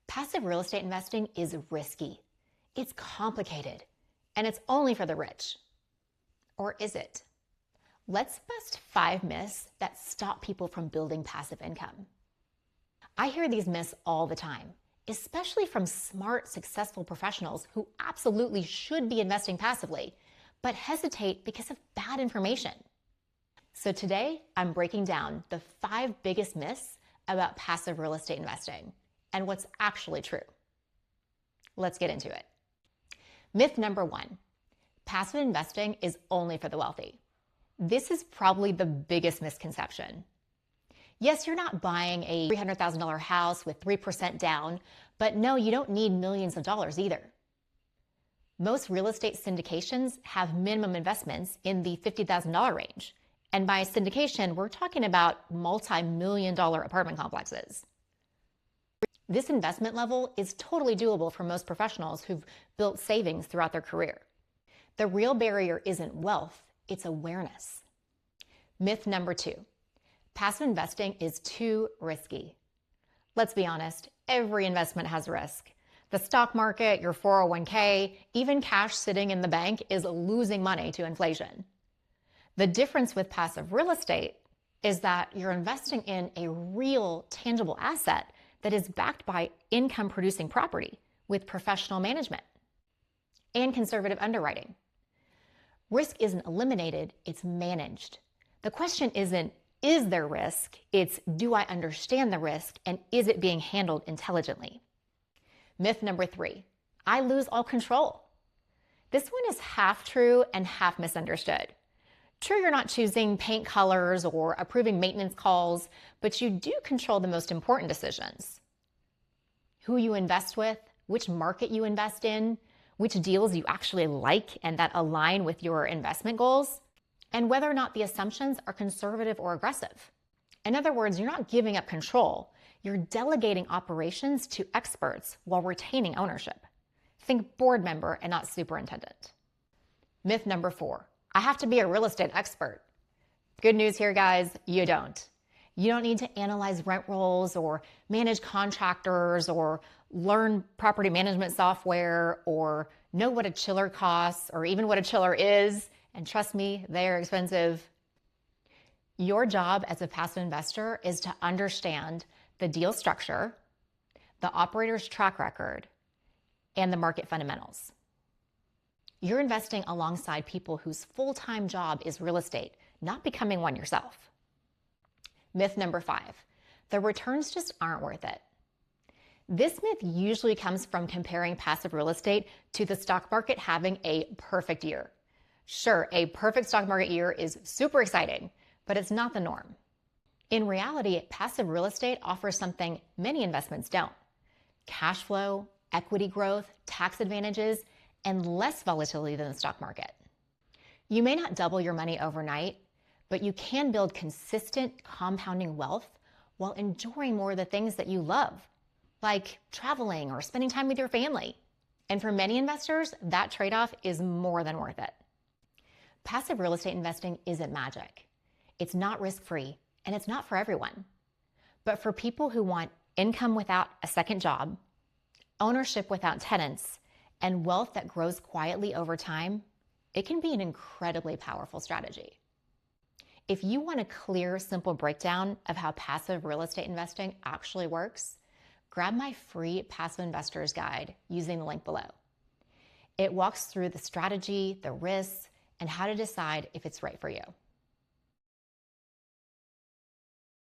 Passive real estate investing is risky. It's complicated, and it's only for the rich. Or is it? Let's bust 5 myths that stop people from building passive income. I hear these myths all the time, especially from smart, successful professionals who absolutely should be investing passively, but hesitate because of bad information. So today, I'm breaking down the 5 biggest myths about passive real estate investing and what's actually true. Let's get into it. Myth number 1, passive investing is only for the wealthy. This is probably the biggest misconception. Yes, you're not buying a $300,000 house with 3% down, but no, you don't need millions of dollars either. Most real estate syndications have minimum investments in the $50,000 range. And by syndication, we're talking about multi-million-dollar apartment complexes. This investment level is totally doable for most professionals who've built savings throughout their career. The real barrier isn't wealth, it's awareness. Myth number 2, passive investing is too risky. Let's be honest, every investment has risk. The stock market, your 401k, even cash sitting in the bank is losing money to inflation. The difference with passive real estate is that you're investing in a real, tangible asset that is backed by income-producing property with professional management and conservative underwriting. Risk isn't eliminated, it's managed. The question isn't, is there risk? It's, do I understand the risk and is it being handled intelligently? Myth number 3, I lose all control. This one is half true and half misunderstood. True, you're not choosing paint colors or approving maintenance calls, but you do control the most important decisions. Who you invest with, which market you invest in, which deals you actually like and that align with your investment goals, and whether or not the assumptions are conservative or aggressive. In other words, you're not giving up control. You're delegating operations to experts while retaining ownership. Think board member and not superintendent. Myth number 4, I have to be a real estate expert. Good news here, guys, you don't. You don't need to analyze rent rolls or manage contractors or learn property management software or know what a chiller costs or even what a chiller is. And trust me, they are expensive. Your job as a passive investor is to understand the deal structure, the operator's track record, and the market fundamentals. You're investing alongside people whose full-time job is real estate, not becoming one yourself. Myth number 5, the returns just aren't worth it. This myth usually comes from comparing passive real estate to the stock market having a perfect year. Sure, a perfect stock market year is super exciting, but it's not the norm. In reality, passive real estate offers something many investments don't: cash flow, equity growth, tax advantages, and less volatility than the stock market. You may not double your money overnight, but you can build consistent compounding wealth while enjoying more of the things that you love, like traveling or spending time with your family. And for many investors, that trade-off is more than worth it. Passive real estate investing isn't magic. It's not risk-free, and it's not for everyone. But for people who want income without a second job, ownership without tenants, and wealth that grows quietly over time, it can be an incredibly powerful strategy. If you want a clear, simple breakdown of how passive real estate investing actually works, grab my free Passive Investor's Guide using the link below. It walks through the strategy, the risks, and how to decide if it's right for you.